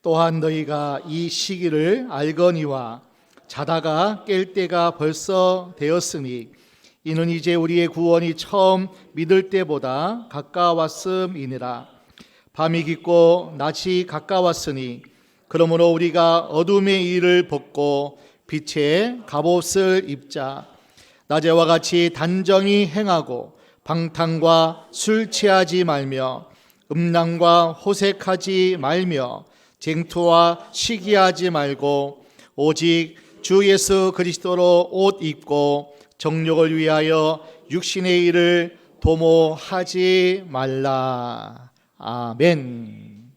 또한 너희가 이 시기를 알거니와 자다가 깰 때가 벌써 되었으니 이는 이제 우리의 구원이 처음 믿을 때보다 가까웠음이니라. 밤이 깊고 낮이 가까웠으니 그러므로 우리가 어둠의 일을 벗고 빛의 갑옷을 입자. 낮에와 같이 단정히 행하고 방탕과 술 취하지 말며 음란과 호색하지 말며 쟁투와 시기하지 말고 오직 주 예수 그리스도로 옷 입고 정욕을 위하여 육신의 일을 도모하지 말라. 아멘.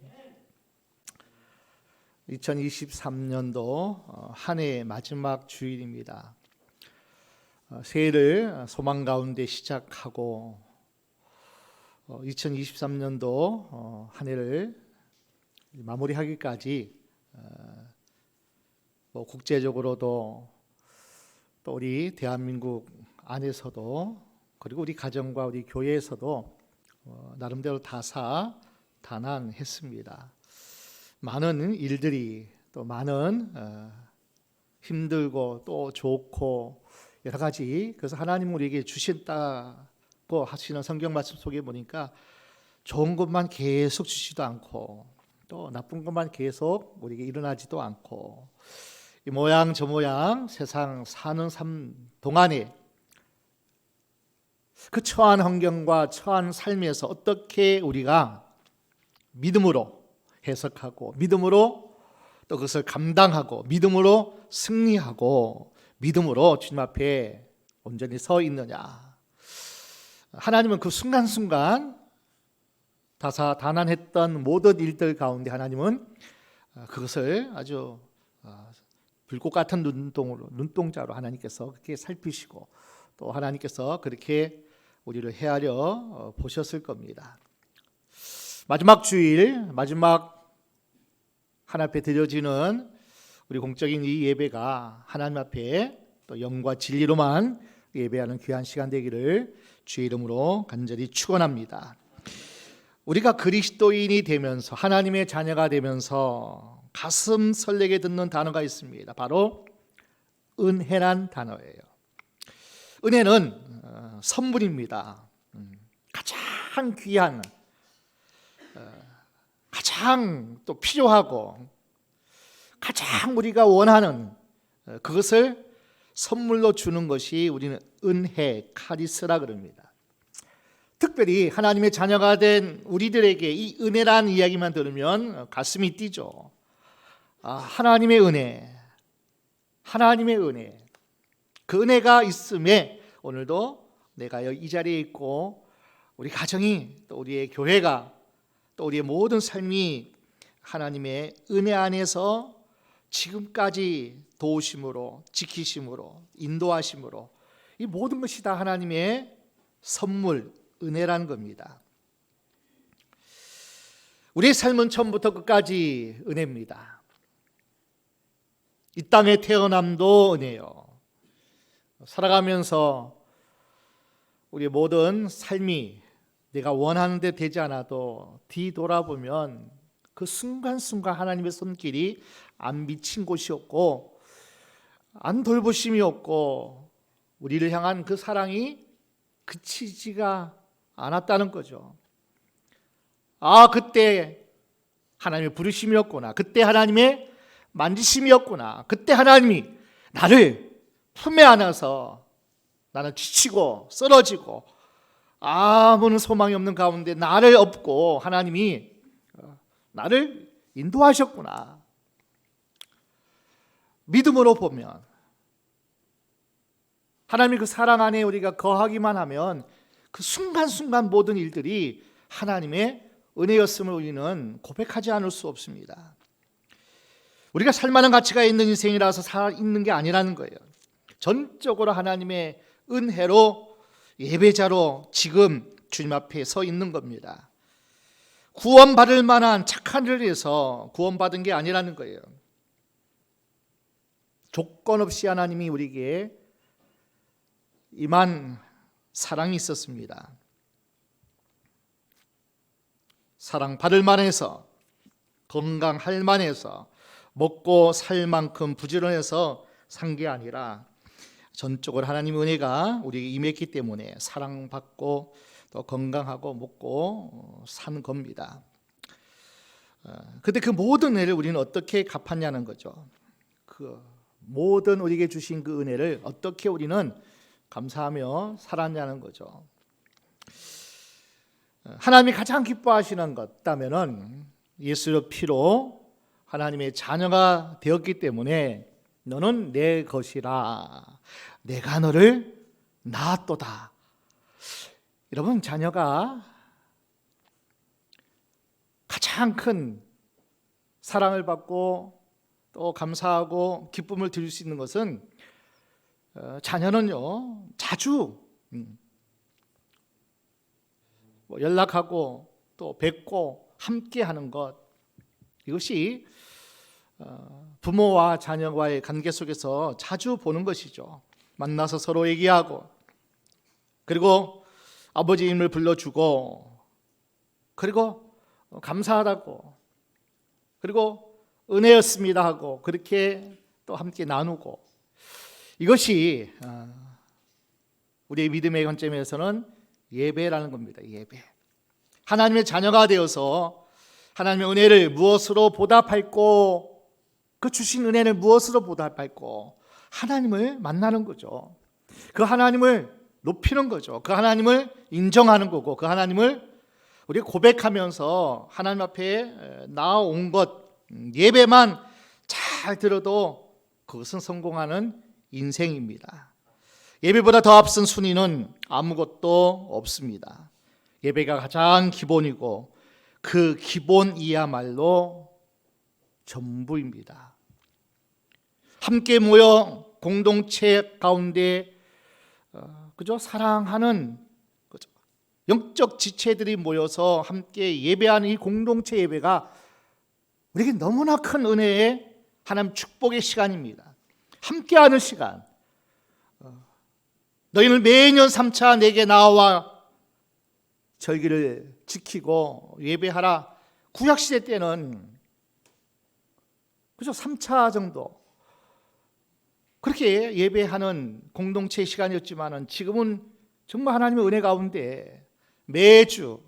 2023년도 한 해의 마지막 주일입니다. 새해를 소망 가운데 시작하고 2023년도 한 해를 마무리하기까지 국제적으로도 또 우리 대한민국 안에서도 그리고 우리 가정과 우리 교회에서도 나름대로 다사다난했습니다. 많은 일들이 또 많은 힘들고 또 좋고 여러 가지, 그래서 하나님 우리에게 주신다고 하시는 성경 말씀 속에 보니까 좋은 것만 계속 주시지도 않고 또 나쁜 것만 계속 우리에게 일어나지도 않고 이 모양 저 모양 세상 사는 삶 동안에 그 처한 환경과 처한 삶에서 어떻게 우리가 믿음으로 해석하고 믿음으로 또 그것을 감당하고 믿음으로 승리하고 믿음으로 주님 앞에 온전히 서 있느냐. 하나님은 그 순간순간 다사다난했던 모든 일들 가운데 하나님은 그것을 아주 불꽃 같은 눈동자로 하나님께서 그렇게 살피시고 또 하나님께서 그렇게 우리를 헤아려 보셨을 겁니다. 마지막 주일, 마지막 하나님 앞에 드려지는 우리 공적인 이 예배가 하나님 앞에 또 영과 진리로만 예배하는 귀한 시간 되기를 주의 이름으로 간절히 축원합니다. 우리가 그리스도인이 되면서 하나님의 자녀가 되면서 가슴 설레게 듣는 단어가 있습니다. 바로 은혜란 단어예요. 은혜는 선물입니다. 가장 귀한, 가장 또 필요하고 가장 우리가 원하는 그것을 선물로 주는 것이 우리는 은혜, 카리스라 그럽니다. 특별히 하나님의 자녀가 된 우리들에게 이 은혜라는 이야기만 들으면 가슴이 뛰죠. 하나님의 은혜, 하나님의 은혜, 그 은혜가 있음에 오늘도 내가 이 자리에 있고 우리 가정이 또 우리의 교회가 또 우리의 모든 삶이 하나님의 은혜 안에서 지금까지 도우심으로 지키심으로 인도하심으로 이 모든 것이 다 하나님의 선물, 은혜라는 겁니다. 우리의 삶은 처음부터 끝까지 은혜입니다. 이 땅에 태어남도 은혜요. 살아가면서 우리의 모든 삶이 내가 원하는 데 되지 않아도 뒤돌아보면 그 순간순간 하나님의 손길이 안 미친 곳이 없고 안 돌보심이 없고 우리를 향한 그 사랑이 그치지가 않았다는 거죠. 그때 하나님의 부르심이었구나. 그때 하나님의 만지심이었구나. 그때 하나님이 나를 품에 안아서 나는 지치고 쓰러지고 아무런 소망이 없는 가운데 나를 업고 하나님이 나를 인도하셨구나. 믿음으로 보면 하나님의 그 사랑 안에 우리가 거하기만 하면 그 순간순간 모든 일들이 하나님의 은혜였음을 우리는 고백하지 않을 수 없습니다. 우리가 살만한 가치가 있는 인생이라서 살 있는 게 아니라는 거예요. 전적으로 하나님의 은혜로 예배자로 지금 주님 앞에 서 있는 겁니다. 구원받을 만한 착한 일을 해서 구원받은 게 아니라는 거예요. 조건 없이 하나님이 우리에게 임한 사랑이 있었습니다. 사랑받을 만해서 건강할 만해서 먹고 살 만큼 부지런해서 산 게 아니라 전적으로 하나님의 은혜가 우리에게 임했기 때문에 사랑받고 또 건강하고 먹고 산 겁니다. 근데 그 모든 은혜를 우리는 어떻게 갚았냐는 거죠. 그 모든 우리에게 주신 그 은혜를 어떻게 우리는 감사하며 살았냐는 거죠. 하나님이 가장 기뻐하시는 것 있다면은 예수의 피로 하나님의 자녀가 되었기 때문에 너는 내 것이라, 내가 너를 낳았도다. 여러분, 자녀가 가장 큰 사랑을 받고 또 감사하고 기쁨을 드릴 수 있는 것은 자녀는요 자주 연락하고 또 뵙고 함께하는 것, 이것이 부모와 자녀와의 관계 속에서 자주 보는 것이죠. 만나서 서로 얘기하고, 그리고 아버지 이름을 불러주고, 그리고 감사하다고, 그리고 은혜였습니다 하고, 그렇게 또 함께 나누고, 이것이 우리의 믿음의 관점에서는 예배라는 겁니다. 예배. 하나님의 자녀가 되어서 하나님의 은혜를 무엇으로 보답할고, 그 주신 은혜를 무엇으로 보답할고, 하나님을 만나는 거죠. 그 하나님을 높이는 거죠. 그 하나님을 인정하는 거고, 그 하나님을 우리가 고백하면서 하나님 앞에 나아온 것, 예배만 잘 들어도 그것은 성공하는 인생입니다. 예배보다 더 앞선 순위는 아무것도 없습니다. 예배가 가장 기본이고 그 기본이야말로 전부입니다. 함께 모여 공동체 가운데 그저 사랑하는 그죠? 영적 지체들이 모여서 함께 예배하는 이 공동체 예배가 우리에게 너무나 큰 은혜의 하나님 축복의 시간입니다. 함께하는 시간. 너희는 매년 3차 내게 나와 절기를 지키고 예배하라. 구약시대 때는 그죠? 3차 정도 그렇게 예배하는 공동체 시간이었지만은 지금은 정말 하나님의 은혜 가운데 매주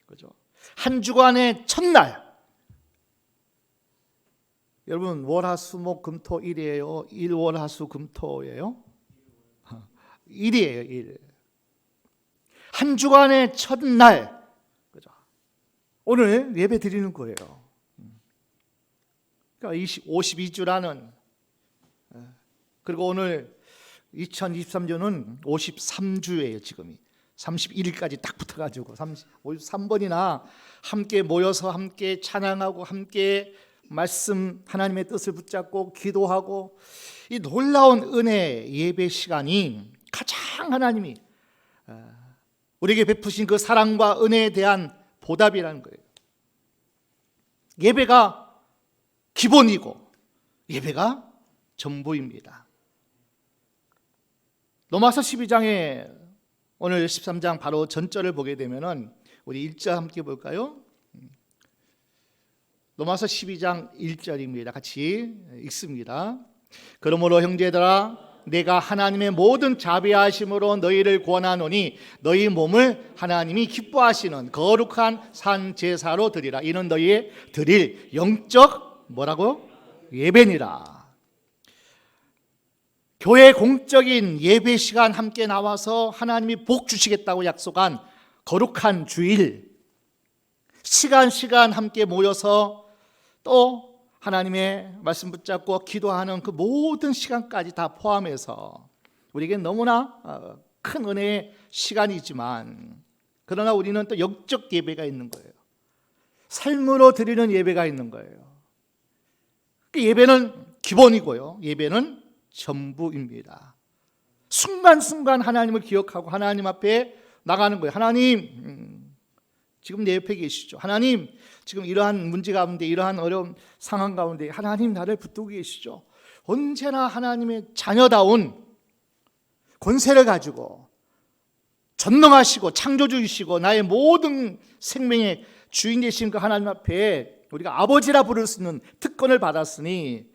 그죠? 한 주간의 첫날, 여러분 월화수목금토 일이에요? 일월화수금토예요? 일이에요. 일. 한 주간의 첫날, 그죠? 오늘 예배 드리는 거예요. 그러니까 52주라는, 그리고 오늘 2023년은 53주예요. 지금이 31일까지 딱 붙어가지고 53번이나 함께 모여서 함께 찬양하고 함께 말씀 하나님의 뜻을 붙잡고 기도하고, 이 놀라운 은혜 예배 시간이 가장 하나님이 우리에게 베푸신 그 사랑과 은혜에 대한 보답이라는 거예요. 예배가 기본이고 예배가 전부입니다. 로마서 12장에 오늘 13장 바로 전절을 보게 되면은 우리 1절 함께 볼까요? 로마서 12장 1절입니다. 같이 읽습니다. 그러므로 형제들아, 내가 하나님의 모든 자비하심으로 너희를 권하노니 너희 몸을 하나님이 기뻐하시는 거룩한 산 제사로 드리라. 이는 너희의 드릴 영적 뭐라고? 예배니라. 교회 공적인 예배 시간 함께 나와서 하나님이 복 주시겠다고 약속한 거룩한 주일, 시간 함께 모여서 또 하나님의 말씀 붙잡고 기도하는 그 모든 시간까지 다 포함해서 우리에게 너무나 큰 은혜의 시간이지만, 그러나 우리는 또 영적 예배가 있는 거예요. 삶으로 드리는 예배가 있는 거예요. 그 예배는 기본이고요, 예배는 전부입니다. 순간순간 하나님을 기억하고 하나님 앞에 나가는 거예요. 하나님, 지금 내 옆에 계시죠. 하나님, 지금 이러한 문제 가운데, 이러한 어려운 상황 가운데 하나님 나를 붙들고 계시죠. 언제나 하나님의 자녀다운 권세를 가지고 전능하시고 창조주이시고 나의 모든 생명의 주인 되신 그 하나님 앞에 우리가 아버지라 부를 수 있는 특권을 받았으니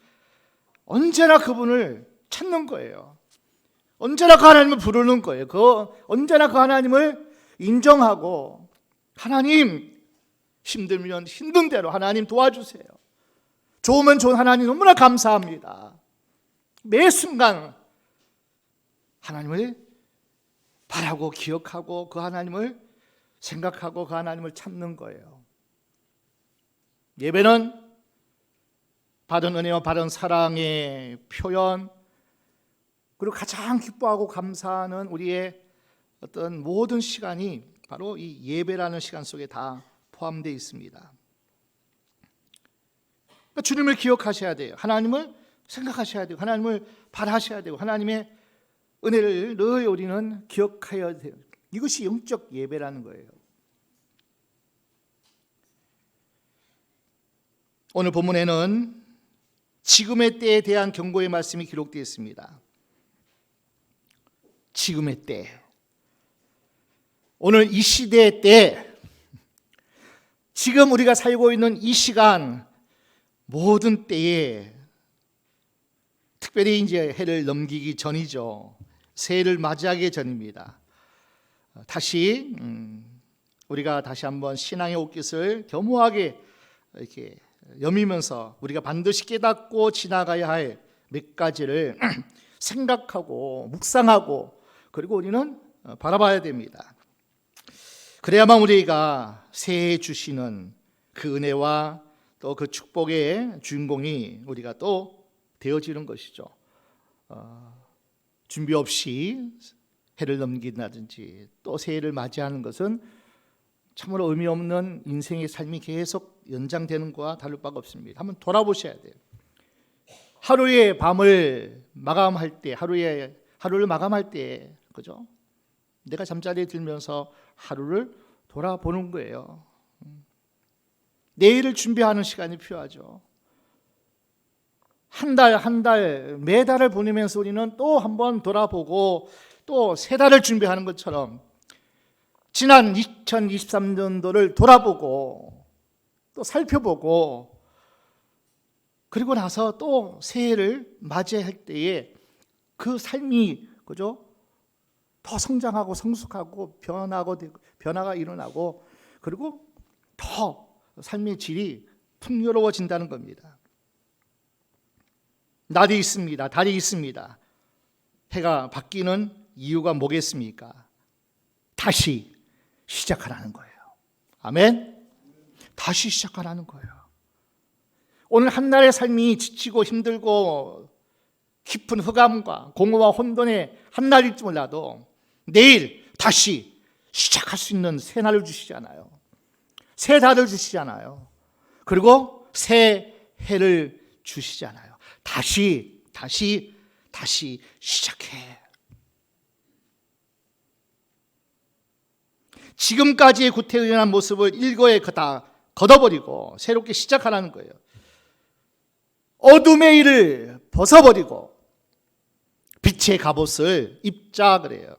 언제나 그분을 찾는 거예요. 언제나 그 하나님을 부르는 거예요. 언제나 그 하나님을 인정하고, 하나님 힘들면 힘든 대로 하나님 도와주세요. 좋으면 좋은 하나님 너무나 감사합니다. 매 순간 하나님을 바라고 기억하고 그 하나님을 생각하고 그 하나님을 찾는 거예요. 예배는 받은 은혜와 받은 사랑의 표현, 그리고 가장 기뻐하고 감사하는 우리의 어떤 모든 시간이 바로 이 예배라는 시간 속에 다 포함되어 있습니다. 그러니까 주님을 기억하셔야 돼요. 하나님을 생각하셔야 되고, 하나님을 바라셔야 되고, 하나님의 은혜를 늘 우리는 기억해야 돼요. 이것이 영적 예배라는 거예요. 오늘 본문에는 지금의 때에 대한 경고의 말씀이 기록되어 있습니다. 지금의 때, 오늘 이 시대의 때, 지금 우리가 살고 있는 이 시간, 모든 때에, 특별히 이제 해를 넘기기 전이죠. 새해를 맞이하기 전입니다. 다시 우리가 다시 한번 신앙의 옷깃을 겸허하게 이렇게 여미면서 우리가 반드시 깨닫고 지나가야 할 몇 가지를 생각하고 묵상하고, 그리고 우리는 바라봐야 됩니다. 그래야만 우리가 새해 주시는 그 은혜와 또 그 축복의 주인공이 우리가 또 되어지는 것이죠. 준비 없이 해를 넘긴다든지 또 새해를 맞이하는 것은 참으로 의미 없는 인생의 삶이 계속 연장되는 것과 다를 바가 없습니다. 한번 돌아보셔야 돼요. 하루의 밤을 마감할 때, 하루를 마감할 때, 그죠? 내가 잠자리에 들면서 하루를 돌아보는 거예요. 내일을 준비하는 시간이 필요하죠. 한 달, 매달을 보내면서 우리는 또 한번 돌아보고 또 세 달을 준비하는 것처럼 지난 2023년도를 돌아보고 또 살펴보고, 그리고 나서 또 새해를 맞이할 때에 그 삶이, 그죠? 더 성장하고 성숙하고 변화가 일어나고, 그리고 더 삶의 질이 풍요로워진다는 겁니다. 날이 있습니다. 달이 있습니다. 해가 바뀌는 이유가 뭐겠습니까? 다시 시작하라는 거예요. 아멘? 다시 시작하라는 거예요. 오늘 한날의 삶이 지치고 힘들고 깊은 흑암과 공허와 혼돈의 한날일지 몰라도 내일 다시 시작할 수 있는 새 날을 주시잖아요. 새 달을 주시잖아요. 그리고 새 해를 주시잖아요. 다시 시작해. 지금까지의 구태의연한 모습을 일거에 다 걷어버리고 새롭게 시작하라는 거예요. 어둠의 일을 벗어버리고 빛의 갑옷을 입자 그래요.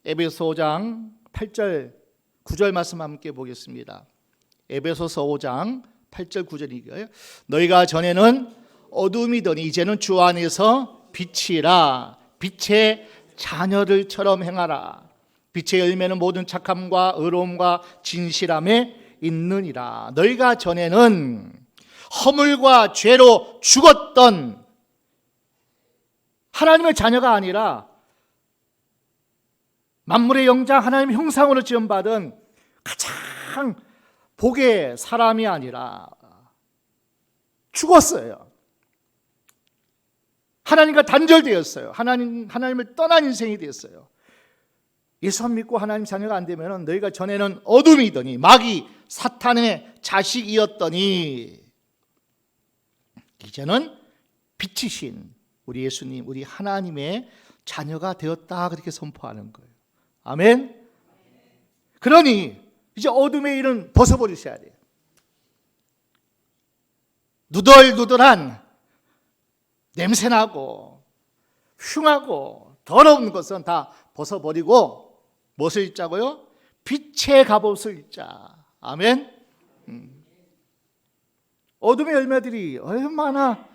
에베소 5장 8절 9절 말씀 함께 보겠습니다. 에베소서 5장 8절 9절이고요. 너희가 전에는 어둠이더니 이제는 주 안에서 빛이라. 빛의 자녀들처럼 행하라. 빛의 열매는 모든 착함과 의로움과 진실함에 있느니라. 너희가 전에는 허물과 죄로 죽었던 하나님의 자녀가 아니라 만물의 영장 하나님의 형상으로 지음받은 가장 복의 사람이 아니라 죽었어요. 하나님과 단절되었어요. 하나님을 떠난 인생이 되었어요. 예수 안 믿고 하나님 자녀가 안 되면 너희가 전에는 어둠이더니 마귀 사탄의 자식이었더니 이제는 빛이신 우리 예수님, 우리 하나님의 자녀가 되었다, 그렇게 선포하는 거예요. 아멘. 그러니 이제 어둠의 일은 벗어버리셔야 돼요. 누덜누덜한 냄새나고 흉하고 더러운 것은 다 벗어버리고 무엇을 입자고요? 빛의 갑옷을 입자. 아멘. 어둠의 열매들이 얼마나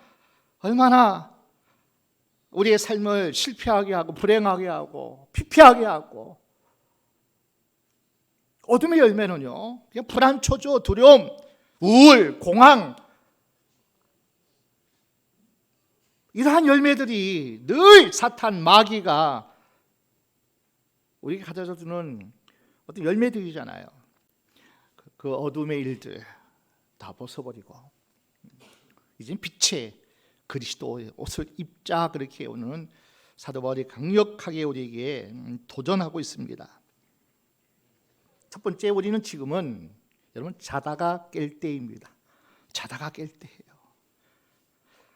우리의 삶을 실패하게 하고 불행하게 하고 피폐하게 하고, 어둠의 열매는요, 그냥 불안, 초조, 두려움, 우울, 공황, 이러한 열매들이 늘 사탄, 마귀가 우리에게 가져다 주는 어떤 열매들이잖아요. 그 어둠의 일들 다 벗어버리고 이제 빛의 그리스도의 옷을 입자, 그렇게 오늘 사도 바울이 강력하게 우리에게 도전하고 있습니다. 첫 번째, 우리는 지금은 여러분 자다가 깰 때입니다. 자다가 깰 때예요.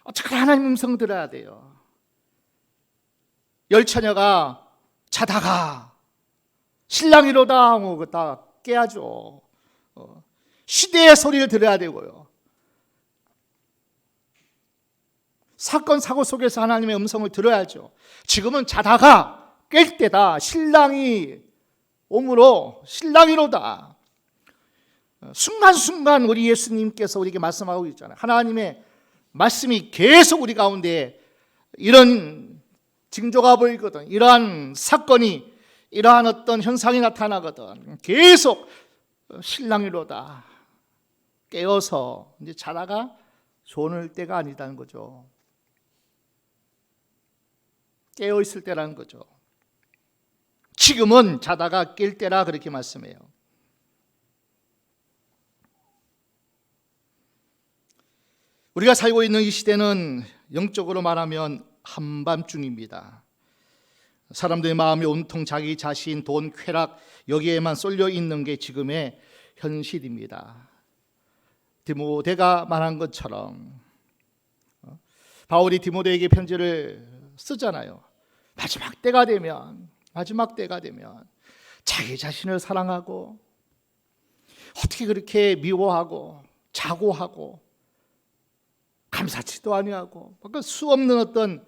어떻게 하나님 음성 들어야 돼요. 열처녀가 자다가 신랑이로다 하고 다 깨야죠. 시대의 소리를 들어야 되고요. 사건 사고 속에서 하나님의 음성을 들어야죠. 지금은 자다가 깰 때다. 신랑이 오므로 신랑이로다. 순간순간 우리 예수님께서 우리에게 말씀하고 있잖아요. 하나님의 말씀이 계속 우리 가운데 이런 징조가 보이거든, 이러한 사건이, 이러한 어떤 현상이 나타나거든, 계속 신랑이로다. 깨어서 이제 자다가 졸을 때가 아니다는 거죠. 깨어 있을 때라는 거죠. 지금은 자다가 깰 때라, 그렇게 말씀해요. 우리가 살고 있는 이 시대는 영적으로 말하면 한밤중입니다. 사람들의 마음이 온통 자기 자신, 돈, 쾌락, 여기에만 쏠려 있는 게 지금의 현실입니다. 디모데가 말한 것처럼 바울이 디모데에게 편지를 쓰잖아요. 마지막 때가 되면 자기 자신을 사랑하고, 어떻게 그렇게 미워하고 자고하고 감사치도 아니하고, 수없는 어떤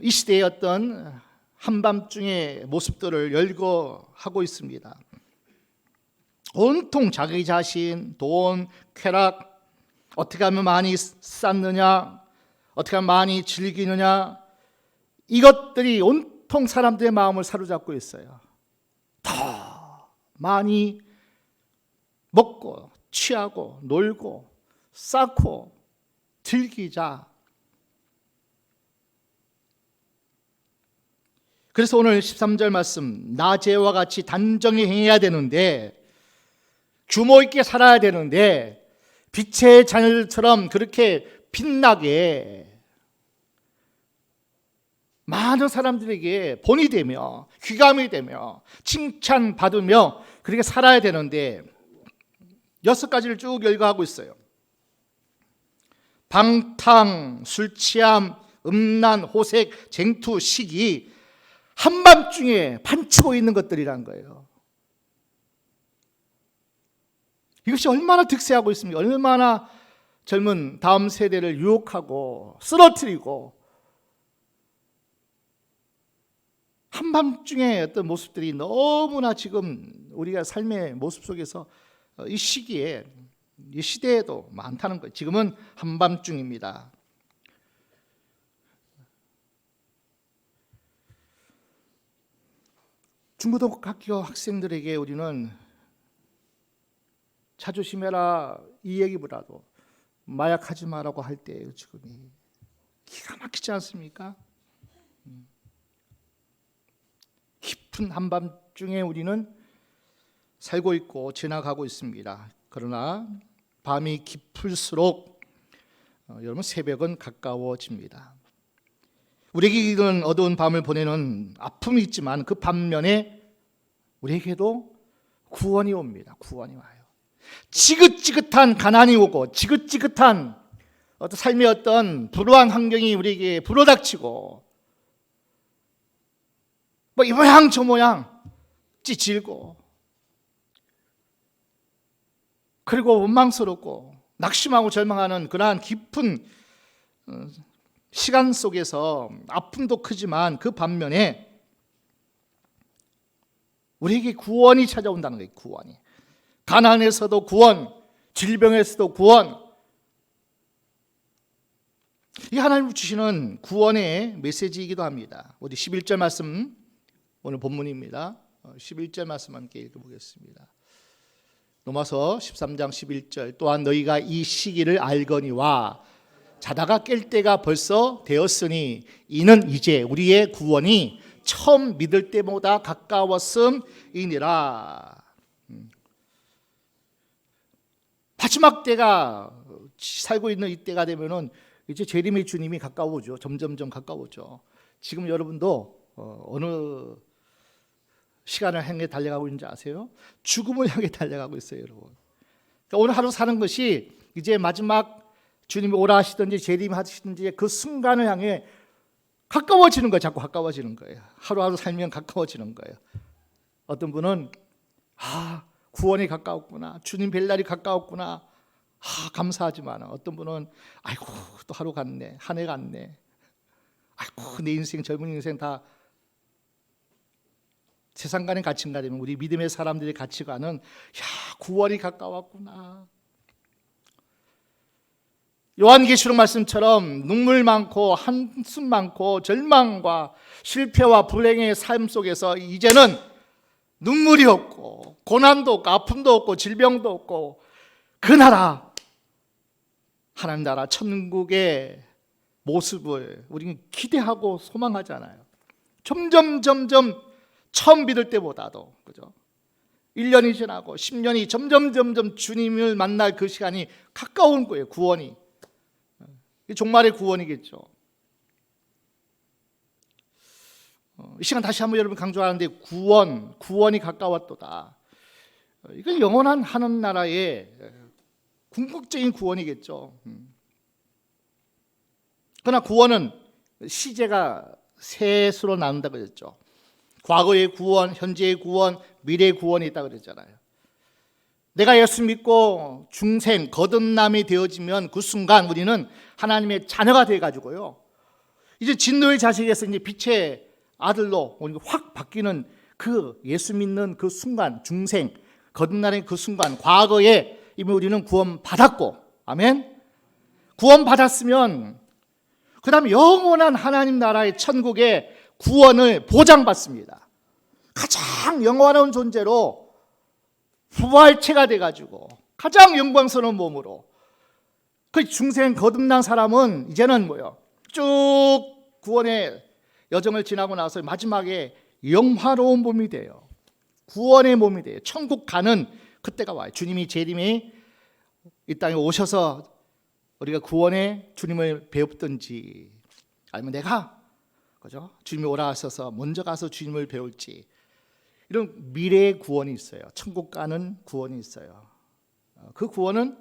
이 시대의 어떤 한밤중의 모습들을 열거하고 있습니다. 온통 자기 자신, 돈, 쾌락, 어떻게 하면 많이 쌓느냐, 어떻게 하면 많이 즐기느냐, 이것들이 온통 사람들의 마음을 사로잡고 있어요. 더 많이 먹고 취하고 놀고 쌓고 즐기자. 그래서 오늘 13절 말씀, 낮에와 같이 단정히 행해야 되는데, 규모 있게 살아야 되는데, 빛의 자녀들처럼 그렇게 빛나게 많은 사람들에게 본이 되며 귀감이 되며 칭찬받으며 그렇게 살아야 되는데, 6가지를 쭉 열거하고 있어요. 방탕, 술취함, 음란, 호색, 쟁투, 시기, 한밤중에 판치고 있는 것들이란 거예요. 이것이 얼마나 득세하고 있습니까? 얼마나 젊은 다음 세대를 유혹하고 쓰러뜨리고, 한밤중에 어떤 모습들이 너무나 지금 우리가 삶의 모습 속에서 이 시기에, 이 시대에도 많다는 거예요. 지금은 한밤중입니다. 중고등학교 학생들에게 우리는 자조심해라, 이 얘기보다도 마약하지 마라고 할 때예요. 지금이 기가 막히지 않습니까? 깊은 한밤중에 우리는 살고 있고 지나가고 있습니다. 그러나 밤이 깊을수록 여러분, 새벽은 가까워집니다. 우리에게 이런 어두운 밤을 보내는 아픔이 있지만, 그 반면에 우리에게도 구원이 옵니다. 구원이 와요. 지긋지긋한 가난이 오고, 지긋지긋한 어떤 삶의 어떤 불우한 환경이 우리에게 불어닥치고, 이 모양 저 모양 찌질고, 그리고 원망스럽고 낙심하고 절망하는 그러한 깊은 시간 속에서 아픔도 크지만, 그 반면에 우리에게 구원이 찾아온다는 거예요. 구원이. 가난에서도 구원, 질병에서도 구원, 이 하나님 주시는 구원의 메시지이기도 합니다. 우리 11절 말씀, 오늘 본문입니다. 11절 말씀 함께 읽어보겠습니다. 로마서 13장 11절. 또한 너희가 이 시기를 알거니와 자다가 깰 때가 벌써 되었으니 이는 이제 우리의 구원이 처음 믿을 때보다 가까웠음이니라. 마지막 때가 살고 있는 이때가 되면은 이제 재림의 주님이 가까워오죠. 점점점 가까워오죠. 지금 여러분도 어느 시간을 향해 달려가고 있는지 아세요? 죽음을 향해 달려가고 있어요, 여러분. 그러니까 오늘 하루 사는 것이 이제 마지막 주님이 오라 하시든지 재림하시든지 그 순간을 향해 가까워지는 거예요. 자꾸 가까워지는 거예요. 하루하루 살면 가까워지는 거예요. 어떤 분은 구원이 가까웠구나, 주님 뵐 날이 가까웠구나, 감사하지만 어떤 분은 아이고 또 하루 갔네, 한 해 갔네, 아이고 내 인생, 젊은 인생 다 세상간의 가치인가 되면 우리 믿음의 사람들의 가치관은 구원이 가까웠구나. 요한계시록 말씀처럼 눈물 많고 한숨 많고 절망과 실패와 불행의 삶 속에서 이제는 눈물이 없고 고난도 없고 아픔도 없고 질병도 없고 그 나라, 하나님 나라 천국의 모습을 우리는 기대하고 소망하잖아요. 점점 처음 믿을 때보다도, 그죠? 1년이 지나고 10년이 점점 주님을 만날 그 시간이 가까운 거예요. 구원이. 종말의 구원이겠죠. 이 시간 다시 한번 여러분 강조하는데 구원이 가까웠도다. 이건 영원한 하늘 나라의 궁극적인 구원이겠죠. 그러나 구원은 시제가 셋으로 나눈다고 그랬죠. 과거의 구원, 현재의 구원, 미래의 구원이 있다고 그랬잖아요. 내가 예수 믿고 중생, 거듭남이 되어지면 그 순간 우리는 하나님의 자녀가 되어가지고요, 이제 진노의 자식에서 이제 빛의 아들로 확 바뀌는 그 예수 믿는 그 순간, 중생, 거듭나는 그 순간, 과거에 이미 우리는 구원 받았고, 아멘? 구원 받았으면 그 다음에 영원한 하나님 나라의 천국의 구원을 보장받습니다. 가장 영원한 존재로 부활체가 돼가지고 가장 영광스러운 몸으로 그 중생 거듭난 사람은 이제는 쭉 구원의 여정을 지나고 나서 마지막에 영화로운 몸이 돼요. 구원의 몸이 돼요. 천국 가는 그때가 와요. 주님이 재림에 이 땅에 오셔서 우리가 구원의 주님을 배웠든지, 아니면 내가, 그죠? 주님이 오라 하셔서 먼저 가서 주님을 배울지, 이런 미래의 구원이 있어요. 천국 가는 구원이 있어요. 그 구원은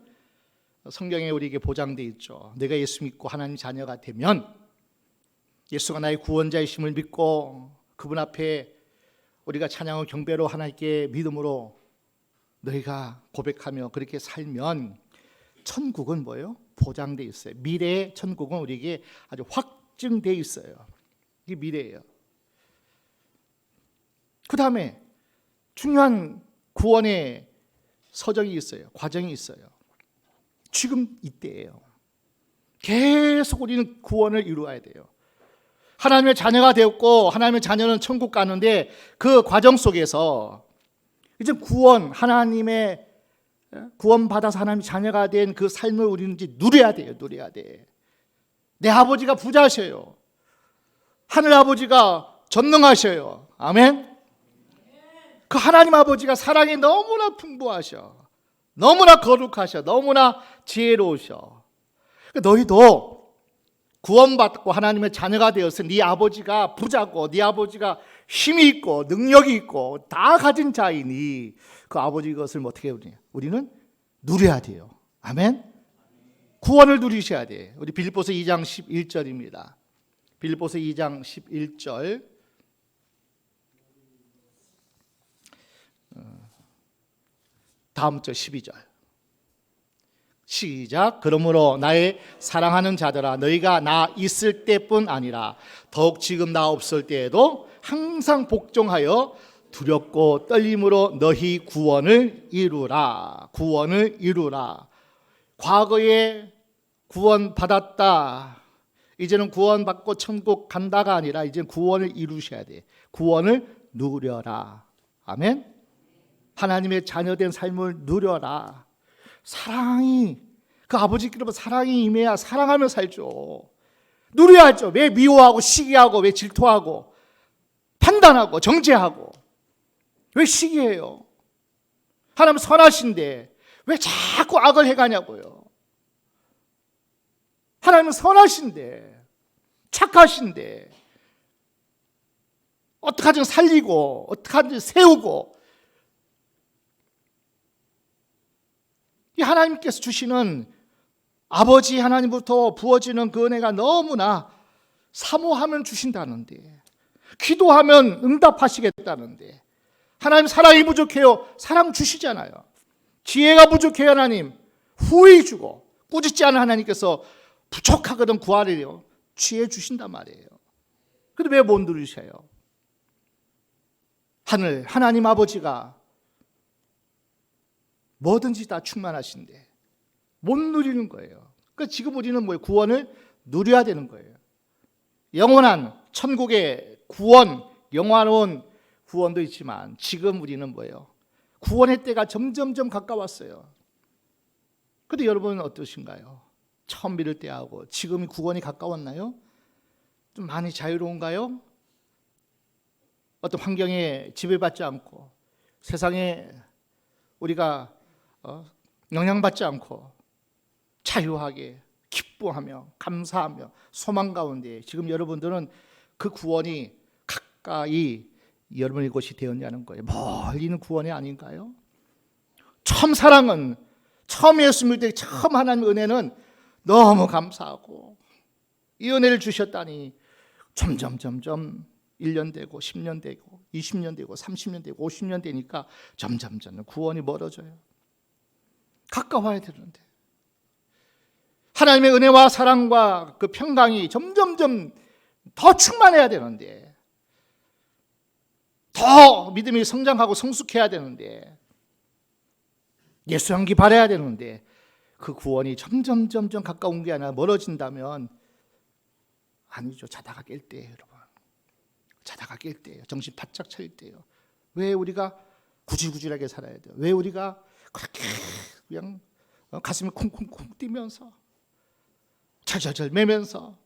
성경에 우리에게 보장되어 있죠. 내가 예수 믿고 하나님 자녀가 되면 예수가 나의 구원자이심을 믿고 그분 앞에 우리가 찬양과 경배로 하나님께 믿음으로 너희가 고백하며 그렇게 살면 천국은 뭐예요? 보장되어 있어요. 미래의 천국은 우리에게 아주 확증되어 있어요. 이게 미래예요. 그 다음에 중요한 구원의 서적이 있어요. 과정이 있어요. 지금 이때예요. 계속 우리는 구원을 이루어야 돼요. 하나님의 자녀가 되었고 하나님의 자녀는 천국 가는데 그 과정 속에서 이제 하나님의 구원받아서 하나님의 자녀가 된 그 삶을 우리는 이제 누려야 돼요. 누려야 돼. 내 아버지가 부자셔요. 하늘 아버지가 전능하셔요. 아멘. 그 하나님 아버지가 사랑이 너무나 풍부하셔. 너무나 거룩하셔. 너무나 지혜로우셔. 너희도 구원받고 하나님의 자녀가 되어서 네 아버지가 부자고 네 아버지가 힘이 있고 능력이 있고 다 가진 자이니 그 아버지 것을 어떻게 우리는 누려야 돼요. 아멘. 구원을 누리셔야 돼. 우리 빌립보서 2장 11절입니다. 빌립보서 2장 11절. 다음 절 12절. 시작. 그러므로 나의 사랑하는 자들아, 너희가 나 있을 때뿐 아니라 더욱 지금 나 없을 때에도 항상 복종하여 두렵고 떨림으로 너희 구원을 이루라. 구원을 이루라. 과거에 구원 받았다. 이제는 구원받고 천국 간다가 아니라 이제는 구원을 이루셔야 돼. 구원을 누려라. 아멘. 하나님의 자녀된 삶을 누려라. 사랑이, 그 아버지께로부터 사랑이 임해야 사랑하며 살죠. 누려야죠. 왜 미워하고 시기하고 왜 질투하고 판단하고 정죄하고 왜 시기해요? 하나님 선하신데 왜 자꾸 악을 해가냐고요. 하나님은 선하신데 착하신데 어떡하든 살리고 어떡하든 세우고, 이 하나님께서 주시는 아버지 하나님부터 부어지는 그 은혜가 너무나 사모하면 주신다는데, 기도하면 응답하시겠다는데, 하나님 사랑이 부족해요. 사랑 주시잖아요. 지혜가 부족해요. 하나님 후히 주고, 꾸짖지 않은 하나님께서 부족하거든 구하래요. 지혜 주신단 말이에요. 근데 왜 못 누리셔요? 하나님 아버지가 뭐든지 다 충만하신데 못 누리는 거예요. 그러니까 지금 우리는 뭐예요? 구원을 누려야 되는 거예요. 영원한 천국의 구원, 영원한 구원도 있지만 지금 우리는 뭐예요? 구원의 때가 점점점 가까웠어요. 근데 여러분은 어떠신가요? 처음 믿을 때하고 지금 구원이 가까웠나요? 좀 많이 자유로운가요? 어떤 환경에 지배받지 않고 세상에 우리가 영향받지 않고 자유하게 기뻐하며 감사하며 소망 가운데 지금 여러분들은 그 구원이 가까이 여러분의 것이 되었냐는 거예요. 멀리 있는 구원이 아닌가요? 처음 사랑은, 처음 예수 믿을 때 처음 하나님의 은혜는 너무 감사하고, 이 은혜를 주셨다니 점점 1년 되고 10년 되고 20년 되고 30년 되고 50년 되니까 점점 구원이 멀어져요. 가까워야 되는데, 하나님의 은혜와 사랑과 그 평강이 점점점 더 충만해야 되는데, 더 믿음이 성장하고 성숙해야 되는데, 예수 향기 바라야 되는데, 그 구원이 점점 가까운 게 아니라 멀어진다면 아니죠. 자다가 깰 때예요, 여러분. 자다가 깰 때예요. 정신 바짝 차릴 때예요. 왜 우리가 구질구질하게 살아야 돼요? 왜 우리가 그렇게 그냥 가슴이 쿵쿵쿵 뛰면서 절절절 매면서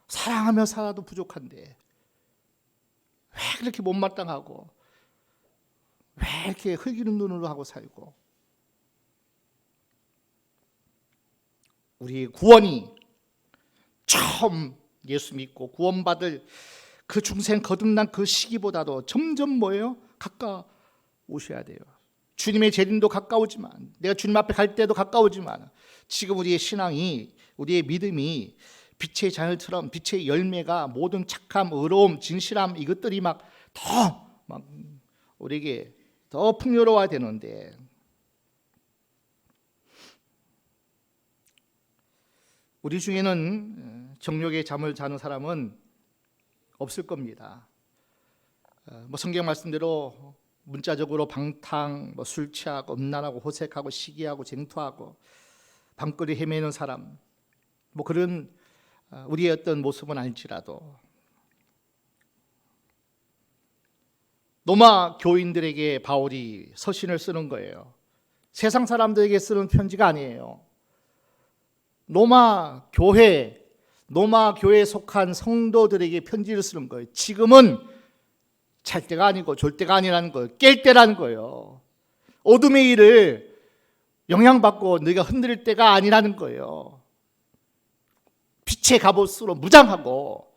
사랑하며 살아도 부족한데 왜 그렇게 못마땅하고 왜 이렇게 흘기는 눈으로 하고 살고, 우리 구원이 처음 예수 믿고 구원받을 그 중생 거듭난 그 시기보다도 점점 뭐예요? 가까우셔야 돼요. 주님의 재림도 가까우지만, 내가 주님 앞에 갈 때도 가까우지만, 지금 우리의 신앙이, 우리의 믿음이 빛의 자녀처럼 빛의 열매가 모든 착함, 의로움, 진실함 이것들이 막 우리에게 더 풍요로워야 되는데, 우리 중에는 정욕의 잠을 자는 사람은 없을 겁니다. 성경 말씀대로 문자적으로 방탕, 술 취하고 음란하고 호색하고 시기하고 쟁투하고 밤거리 헤매는 사람, 그런 우리의 어떤 모습은 알지라도, 로마 교인들에게 바울이 서신을 쓰는 거예요. 세상 사람들에게 쓰는 편지가 아니에요. 로마 교회에 속한 성도들에게 편지를 쓰는 거예요. 지금은 잘 때가 아니고 졸 때가 아니라는 거예요. 깰 때라는 거예요. 어둠의 일을 영향받고 너희가 흔들릴 때가 아니라는 거예요. 빛의 갑옷으로 무장하고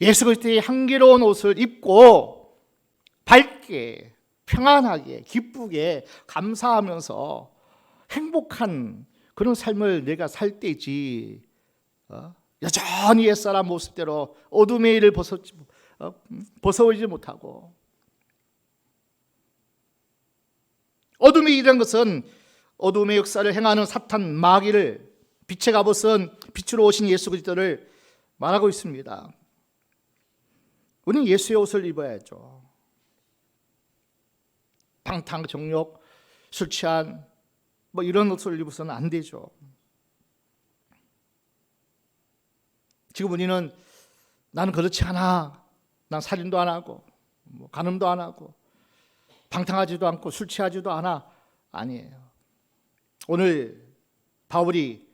예수 그리스도의 향기로운 옷을 입고 밝게, 평안하게, 기쁘게, 감사하면서 행복한 그런 삶을 내가 살 때지, 여전히 옛사람 모습대로 어둠의 일을 벗어오지 못하고, 어둠의 일이라는 것은 어둠의 역사를 행하는 사탄 마귀를, 빛의 갑옷은 빛으로 오신 예수 그리스도를 말하고 있습니다. 우리는 예수의 옷을 입어야죠. 방탕, 정욕, 술 취한 뭐 이런 옷을 입어서는 안 되죠. 지금 우리는 나는 그렇지 않아. 난 살인도 안 하고 뭐 간음도 안 하고 방탕하지도 않고 술 취하지도 않아. 아니에요. 오늘 바울이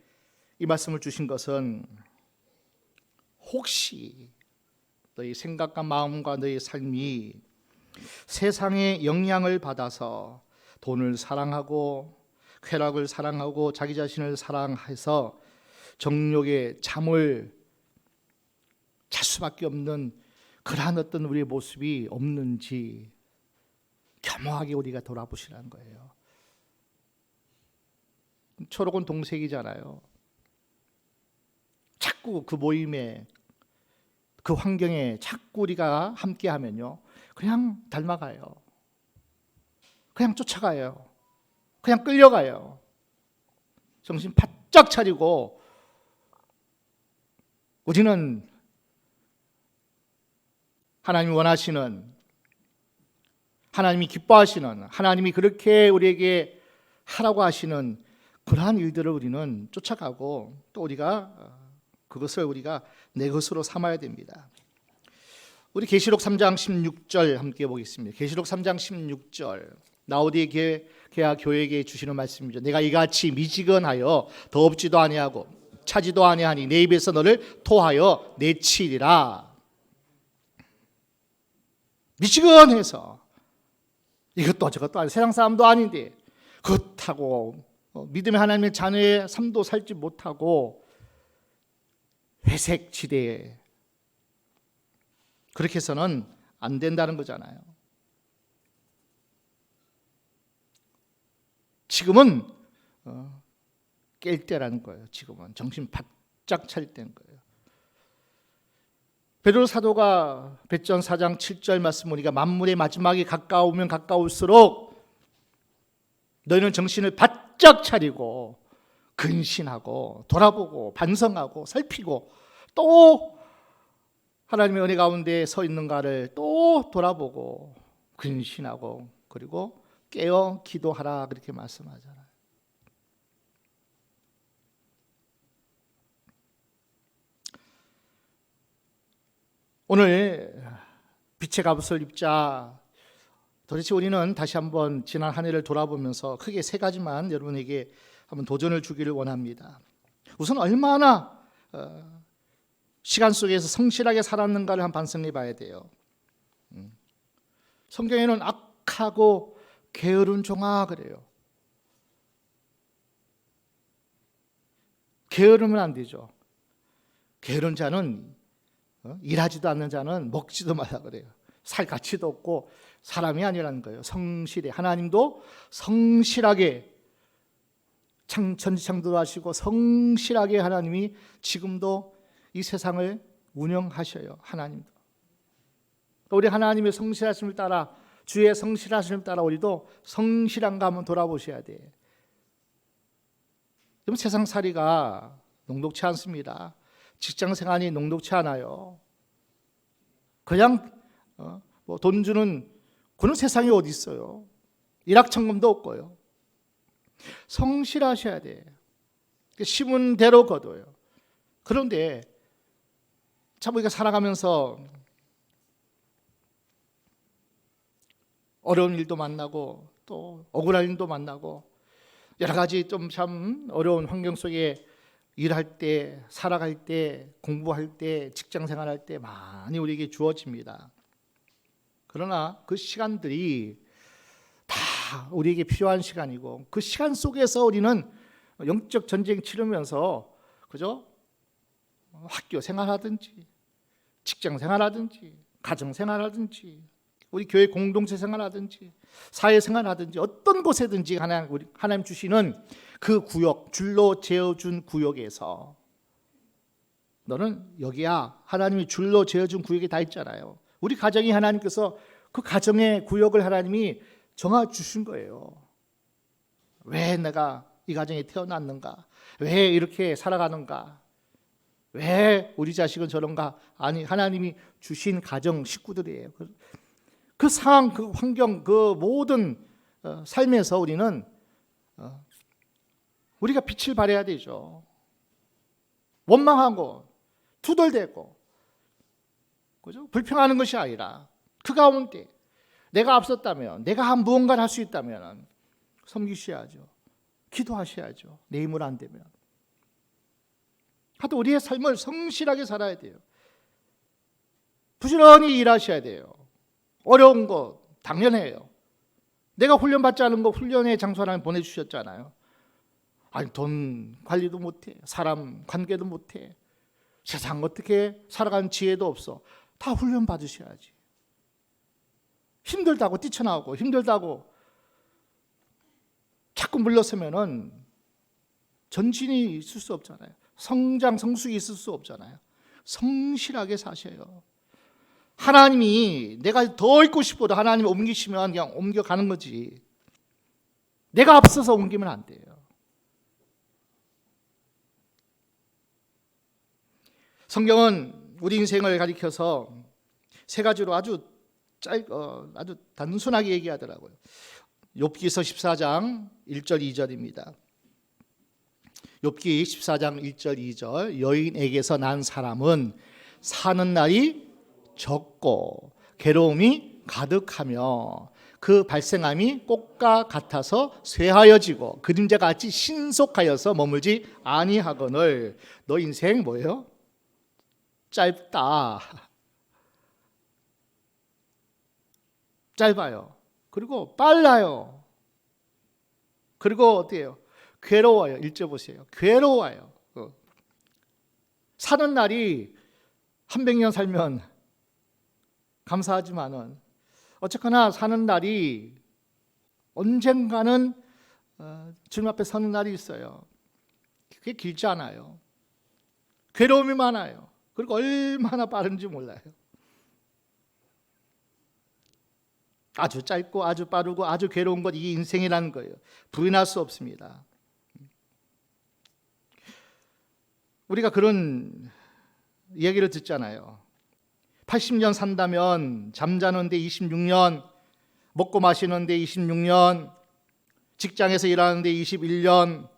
이 말씀을 주신 것은 혹시 너희 생각과 마음과 너희 삶이 세상의 영향을 받아서 돈을 사랑하고 쾌락을 사랑하고 자기 자신을 사랑해서 정욕에 잠을 잘 수밖에 없는 그러한 어떤 우리의 모습이 없는지 겸허하게 우리가 돌아보시라는 거예요. 초록은 동색이잖아요. 자꾸 그 모임에 그 환경에 자꾸 우리가 함께하면요 그냥 닮아가요. 그냥 쫓아가요. 그냥 끌려가요. 정신 바짝 차리고 우리는 하나님이 원하시는, 하나님이 기뻐하시는, 하나님이 그렇게 우리에게 하라고 하시는 그러한 일들을 우리는 쫓아가고 또 우리가 그것을 우리가 내 것으로 삼아야 됩니다. 우리 계시록 3장 16절 함께 보겠습니다. 계시록 3장 16절 라오디게아 교회에게 주시는 말씀이죠. 내가 이같이 미지근하여 더럽지도 아니하고 차지도 아니하니 내 입에서 너를 토하여 내치리라. 미지근해서 이것도 저것도 아니 세상 사람도 아닌데 그렇다고 믿음의 하나님의 자녀의 삶도 살지 못하고 회색 지대에 그렇게 해서는 안 된다는 거잖아요. 지금은 깰 때라는 거예요. 지금은 정신 바짝 차릴 때인 거예요. 베드로 사도가 베드전 4장 7절 말씀 보니까 만물의 마지막이 가까우면 가까울수록 너희는 정신을 바짝 차리고 근신하고 돌아보고 반성하고 살피고 또 하나님의 은혜 가운데 서 있는가를 또 돌아보고 근신하고 그리고 깨어 기도하라 그렇게 말씀하잖아요. 오늘 빛의 갑옷을 입자. 도대체 우리는 다시 한번 지난 한 해를 돌아보면서 크게 세 가지만 여러분에게 한번 도전을 주기를 원합니다. 우선 얼마나 시간 속에서 성실하게 살았는가를 한번 반성해 봐야 돼요. 성경에는 악하고 게으른 종아 그래요. 게으르면 안 되죠. 게으른 자는 일하지도 않는 자는 먹지도 말라 그래요. 살 가치도 없고 사람이 아니라는 거예요. 성실해. 하나님도 성실하게 천지창조도 하시고 성실하게 하나님이 지금도 이 세상을 운영하셔요. 하나님도. 우리 하나님의 성실하심을 따라 주의 성실하심을 따라 우리도 성실한가 한번 돌아보셔야 돼. 그럼 세상살이가 녹록치 않습니다. 직장생활이 녹록치 않아요. 그냥 뭐 돈 주는 그런 세상이 어디 있어요. 일확천금도 없고요. 성실하셔야 돼. 심은 대로 거둬요. 그런데 참 우리가 살아가면서 어려운 일도 만나고 또 억울한 일도 만나고 여러 가지 좀 참 어려운 환경 속에 일할 때, 살아갈 때, 공부할 때, 직장생활할 때 많이 우리에게 주어집니다. 그러나 그 시간들이 다 우리에게 필요한 시간이고 그 시간 속에서 우리는 영적 전쟁 치르면서 그죠? 학교 생활하든지 직장 생활하든지 가정 생활하든지 우리 교회 공동체 생활하든지 사회 생활하든지 어떤 곳에든지 하나님 주시는 그 구역, 줄로 재어준 구역에서 너는 여기야. 하나님이 줄로 재어준 구역이 다 있잖아요. 우리 가정이 하나님께서 그 가정의 구역을 하나님이 정해주신 거예요. 왜 내가 이 가정에 태어났는가? 왜 이렇게 살아가는가? 왜 우리 자식은 저런가? 아니, 하나님이 주신 가정 식구들이에요. 그 상황, 그 환경, 그 모든 삶에서 우리는 우리가 빛을 발해야 되죠. 원망하고 투덜대고, 그죠? 불평하는 것이 아니라 그 가운데 내가 앞섰다면, 내가 무언가를 할 수 있다면 섬기셔야죠. 기도하셔야죠. 내 힘으로 안 되면. 하도 우리의 삶을 성실하게 살아야 돼요. 부지런히 일하셔야 돼요. 어려운 거 당연해요. 내가 훈련받지 않은 거 훈련의 장소 하나 보내주셨잖아요. 아니, 돈 관리도 못해, 사람 관계도 못해, 세상 어떻게 살아가는 지혜도 없어. 다 훈련 받으셔야지. 힘들다고 뛰쳐나오고 힘들다고 자꾸 물러서면은 전진이 있을 수 없잖아요. 성장, 성숙이 있을 수 없잖아요. 성실하게 사셔요. 하나님이 내가 더 있고 싶어도 하나님이 옮기시면 그냥 옮겨가는 거지. 내가 앞서서 옮기면 안 돼요. 성경은 우리 인생을 가리켜서 세 가지로 아주 단순하게 얘기하더라고요. 욥기서 14장 1절 2절입니다. 욥기 14장 1절 2절. 여인에게서 난 사람은 사는 날이 적고 괴로움이 가득하며 그 발생함이 꽃과 같아서 쇠하여지고 그림자같이 신속하여서 머물지 아니하거늘. 너 인생 뭐예요? 짧다. 짧아요. 그리고 빨라요. 그리고 어때요? 괴로워요. 1절 보세요. 괴로워요. 사는 날이 300년 살면 감사하지만은 어쨌거나 사는 날이 언젠가는 주님 앞에 서는 날이 있어요. 그게 길지 않아요. 괴로움이 많아요. 그리고 얼마나 빠른지 몰라요. 아주 짧고 아주 빠르고 아주 괴로운 것, 이게 인생이라는 거예요. 부인할 수 없습니다. 우리가 그런 얘기를 듣잖아요. 80년 산다면 잠자는데 26년, 먹고 마시는데 26년, 직장에서 일하는데 21년,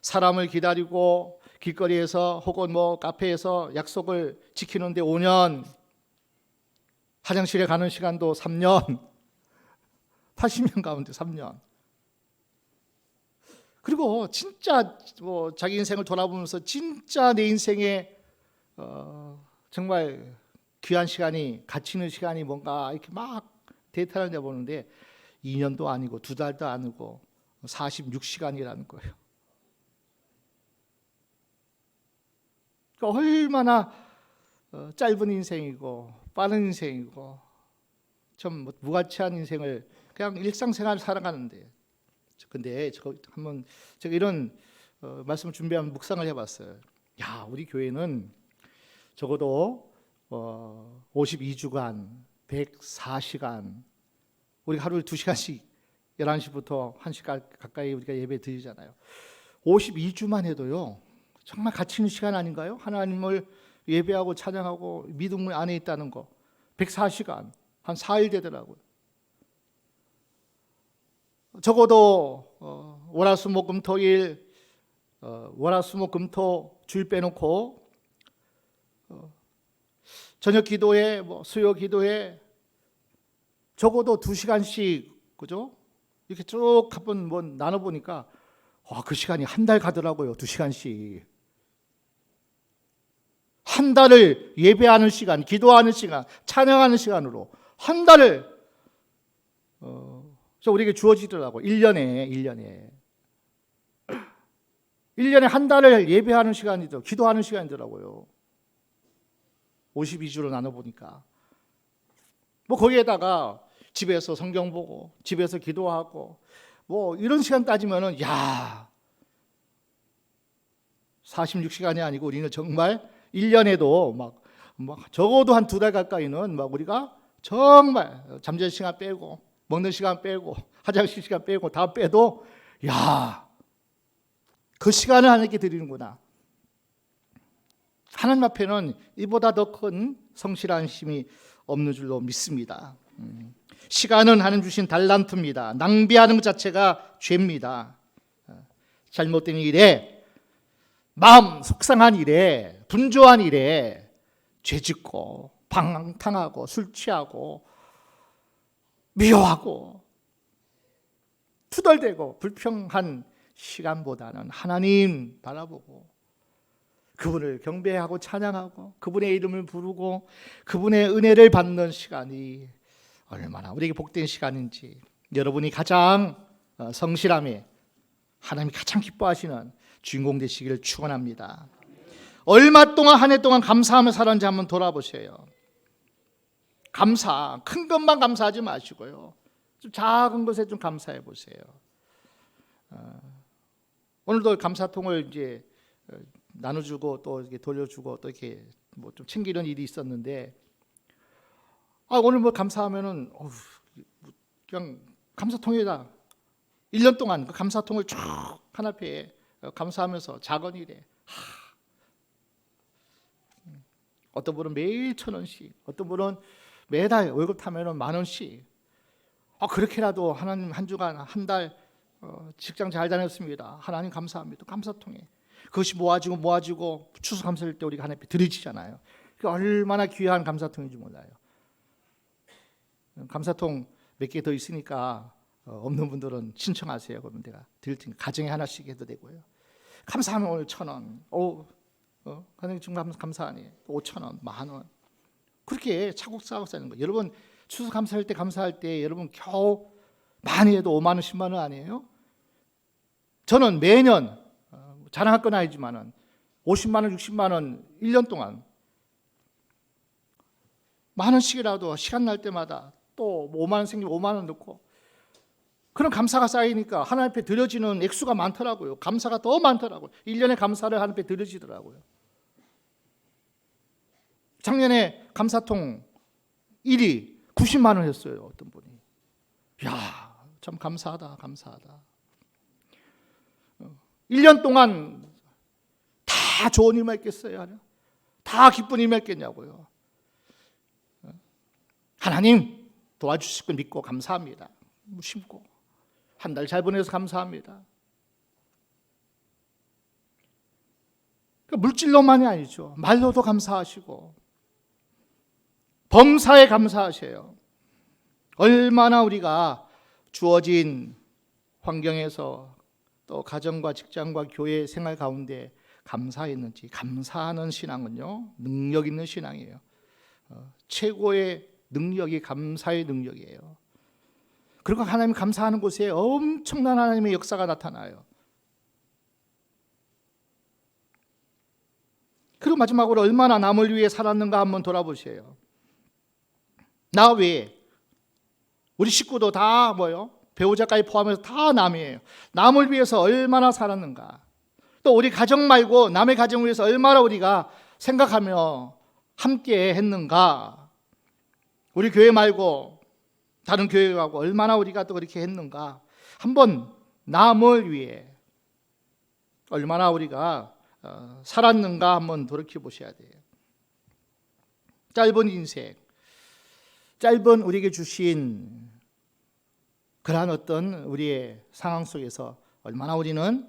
사람을 기다리고 길거리에서 혹은 카페에서 약속을 지키는데 5년, 화장실에 가는 시간도 3년, 80년 가운데 3년. 그리고 진짜 자기 인생을 돌아보면서 진짜 내 인생에 정말 귀한 시간이, 가치 있는 시간이 뭔가 이렇게 막 데이터를 내보는데 2년도 아니고 2달도 아니고 46시간이라는 거예요. 그러니까 얼마나 짧은 인생이고 빠른 인생이고 좀 무가치한 인생을 그냥 일상생활을 살아가는데, 근데 제가 이런 말씀을 준비하면 묵상을 해봤어요. 야, 우리 교회는 적어도 52주간 104시간, 우리가 하루에 2시간씩 11시부터 1시 가까이 우리가 예배 드리잖아요. 52주만 해도요 정말 가치 있는 시간 아닌가요? 하나님을 예배하고 찬양하고 믿음 안에 있다는 거. 104시간, 한 4일 되더라고요. 적어도 월화수목금토일, 월화수목금토 주일 빼놓고 저녁 기도회, 수요 기도회 적어도 2시간씩, 그죠? 이렇게 쭉 한번 나눠 보니까 그 시간이 한 달 가더라고요. 2시간씩. 한 달을 예배하는 시간, 기도하는 시간, 찬양하는 시간으로 한 달을 우리에게 주어지더라고. 1년에 한 달을 예배하는 시간이죠. 기도하는 시간이더라고요. 52주로 나눠보니까 거기에다가 집에서 성경 보고 집에서 기도하고 이런 시간 따지면은 46시간이 아니고 우리는 정말 1년에도 적어도 한 2달 가까이는 우리가 정말 잠자는 시간 빼고 먹는 시간 빼고 화장실 시간 빼고 다 빼도 그 시간을 하나님께 드리는구나. 하나님 앞에는 이보다 더 큰 성실한 힘이 없는 줄로 믿습니다. 시간은 하나님 주신 달란트입니다. 낭비하는 것 자체가 죄입니다. 잘못된 일에, 마음 속상한 일에, 분주한 일에 죄짓고 방탕하고 술 취하고 미워하고 투덜대고 불평한 시간보다는 하나님 바라보고 그분을 경배하고 찬양하고 그분의 이름을 부르고 그분의 은혜를 받는 시간이 얼마나 우리에게 복된 시간인지, 여러분이 가장 성실함에 하나님이 가장 기뻐하시는 주인공 되시기를 축원합니다. 얼마 동안, 한 해 동안 감사하며 살았는지 한번 돌아보세요. 감사, 큰 것만 감사하지 마시고요, 좀 작은 것에 좀 감사해 보세요. 오늘도 감사통을 이제 나눠주고 또 이렇게 돌려주고 또 이렇게 뭐 좀 챙기는 일이 있었는데, 오늘 뭐 감사하면은 그냥 감사통에다 1년 동안 그 감사통을 쭉 하나표에 감사하면서 작은 일에, 어떤 분은 매일 1,000원씩, 어떤 분은 매달 월급 타면은 10,000원씩, 그렇게라도 하나님 한 주간 한 달 직장 잘 다녔습니다, 하나님 감사합니다, 감사통에 그것이 모아지고 추수감사일 때 우리가 하나님께 드리잖아요. 그게 얼마나 귀한 감사통인지 몰라요. 감사통 몇 개 더 있으니까 없는 분들은 신청하세요. 그러면 내가 드릴 테니까 가정에 하나씩 해도 되고요. 감사하면 오늘 1,000원, 하나님 지금 감사하니 5,000원, 10,000원, 그렇게 차곡차곡 쌓는 거예요. 여러분 추수감사할 때, 감사할 때 여러분 겨우 많이 해도 5만 원, 10만 원 아니에요? 저는 매년 자랑할 건 아니지만은 50만 원, 60만 원 1년 동안 10,000원씩이라도 시간 날 때마다 또 5만 원 생기면 5만 원 넣고, 그런 감사가 쌓이니까 하나님 앞에 드려지는 액수가 많더라고요. 감사가 더 많더라고요. 1년에 감사를 하나님 앞에 드려지더라고요. 작년에 감사통 1위 90만 원 했어요. 어떤 분이. 야, 참 감사하다. 1년 동안 다 좋은 일만 있겠어요? 다 기쁜 일만 있겠냐고요. 하나님 도와주실 걸 믿고 감사합니다. 심고 한 달 잘 보내서 감사합니다. 물질로만이 아니죠. 말로도 감사하시고 범사에 감사하세요. 얼마나 우리가 주어진 환경에서 또 가정과 직장과 교회 생활 가운데 감사했는지. 감사하는 신앙은요, 능력 있는 신앙이에요. 최고의 능력이 감사의 능력이에요. 그리고 하나님 감사하는 곳에 엄청난 하나님의 역사가 나타나요. 그리고 마지막으로 얼마나 남을 위해 살았는가 한번 돌아보세요. 나 외에 우리 식구도 다 배우자까지 포함해서 다 남이에요. 남을 위해서 얼마나 살았는가. 또 우리 가정 말고 남의 가정을 위해서 얼마나 우리가 생각하며 함께 했는가. 우리 교회 말고 다른 교회하고 얼마나 우리가 또 그렇게 했는가. 한번 남을 위해 얼마나 우리가 살았는가 한번 돌이켜 보셔야 돼요. 짧은 인생, 짧은 우리에게 주신 그러한 어떤 우리의 상황 속에서 얼마나 우리는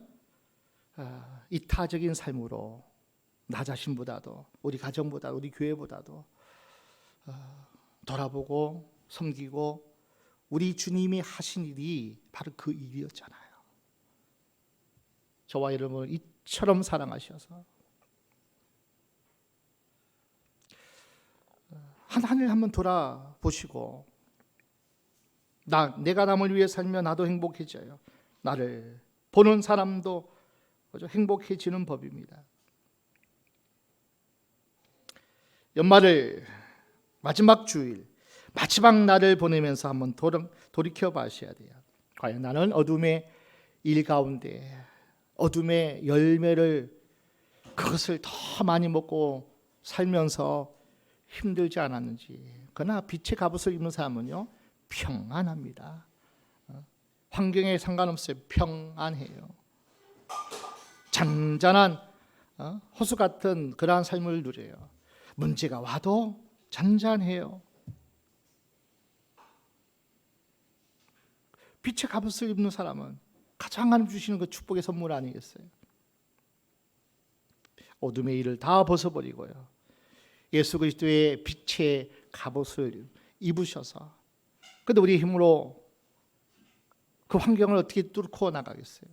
이타적인 삶으로 나 자신보다도, 우리 가정보다, 우리 교회보다도 돌아보고 섬기고, 우리 주님이 하신 일이 바로 그 일이었잖아요. 저와 여러분을 이처럼 사랑하셔서 한 해 한번 돌아보시고, 내가 남을 위해 살면 나도 행복해져요. 나를 보는 사람도 행복해지는 법입니다. 연말을 마지막 주일, 마지막 날을 보내면서 한번 돌이켜 봐셔야 돼요. 과연 나는 어둠의 일 가운데 어둠의 열매를, 그것을 더 많이 먹고 살면서 힘들지 않았는지. 그러나 빛의 갑옷을 입는 사람은요, 평안합니다. 환경에 상관없어요. 평안해요. 잔잔한 호수 같은 그러한 삶을 누려요. 문제가 와도 잔잔해요. 빛의 갑옷을 입는 사람은 가장 하나님 주시는 그 축복의 선물 아니겠어요? 어둠의 일을 다 벗어버리고요, 예수 그리스도의 빛의 갑옷을 입으셔서, 근데 우리 힘으로 그 환경을 어떻게 뚫고 나가겠어요?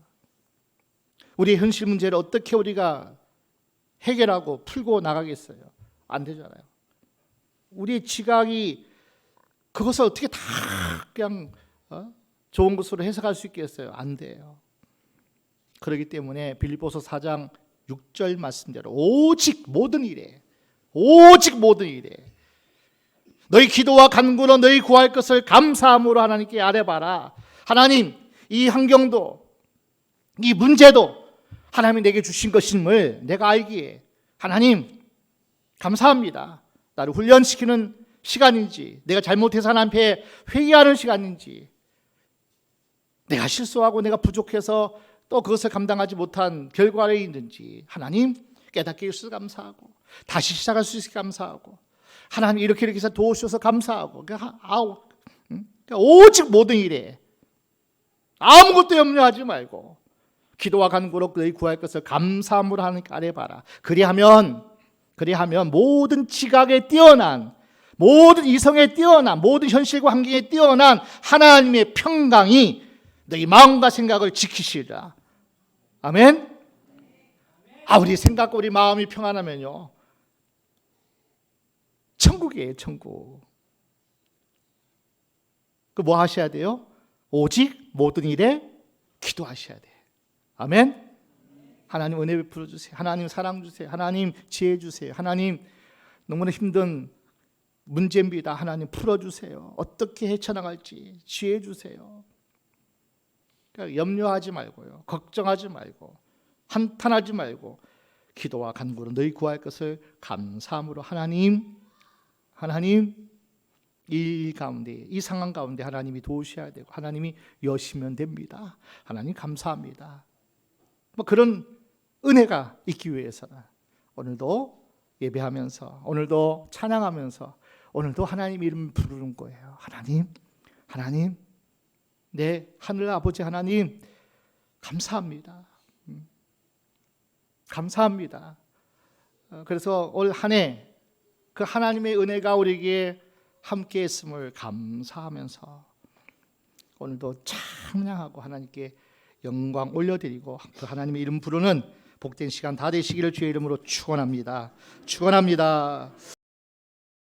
우리의 현실 문제를 어떻게 우리가 해결하고 풀고 나가겠어요? 안 되잖아요. 우리의 지각이 그것을 어떻게 다 그냥 좋은 것으로 해석할 수 있겠어요? 안 돼요. 그렇기 때문에 빌립보서 4장 6절 말씀대로 오직 모든 일에 너희 기도와 간구로 너희 구할 것을 감사함으로 하나님께 아뢰봐라. 하나님, 이 환경도 이 문제도 하나님이 내게 주신 것임을 내가 알기에 하나님 감사합니다. 나를 훈련시키는 시간인지, 내가 잘못해서 하나님 앞에 회개하는 시간인지, 내가 실수하고 내가 부족해서 또 그것을 감당하지 못한 결과가 있는지 하나님 깨닫게 해주셔서 감사하고, 다시 시작할 수 있게 감사하고, 하나님 이렇게 해서 도우셔서 감사하고, 오직 모든 일에 아무것도 염려하지 말고 기도와 간구로 너희 구할 것을 감사함으로 하나님께 아뢰봐라. 그리하면 모든 지각에 뛰어난, 모든 이성에 뛰어난, 모든 현실과 환경에 뛰어난 하나님의 평강이 너희 마음과 생각을 지키시리라. 아멘. 우리 생각과 우리 마음이 평안하면요, 천국이에요, 천국. 그 뭐 하셔야 돼요? 오직 모든 일에 기도하셔야 돼요. 아멘. 하나님 은혜 베풀어 주세요. 하나님 사랑 주세요. 하나님 지혜 주세요. 하나님 너무나 힘든 문제입니다. 하나님 풀어주세요. 어떻게 헤쳐나갈지 지혜 주세요. 그러니까 염려하지 말고요, 걱정하지 말고, 한탄하지 말고 기도와 간구로 너희 구할 것을 감사함으로 하나님 이 가운데, 이 상황 가운데 하나님이 도우셔야 되고 하나님이 여시면 됩니다. 하나님 감사합니다. 그런 은혜가 있기 위해서는 오늘도 예배하면서, 오늘도 찬양하면서, 오늘도 하나님 이름 부르는 거예요. 하나님, 내 하늘 아버지 하나님 감사합니다. 감사합니다. 그래서 올 한 해 그 하나님의 은혜가 우리에게 함께 했음을 감사하면서 오늘도 찬양하고 하나님께 영광 올려드리고 그 하나님의 이름 부르는 복된 시간 다 되시기를 주의 이름으로 축원합니다.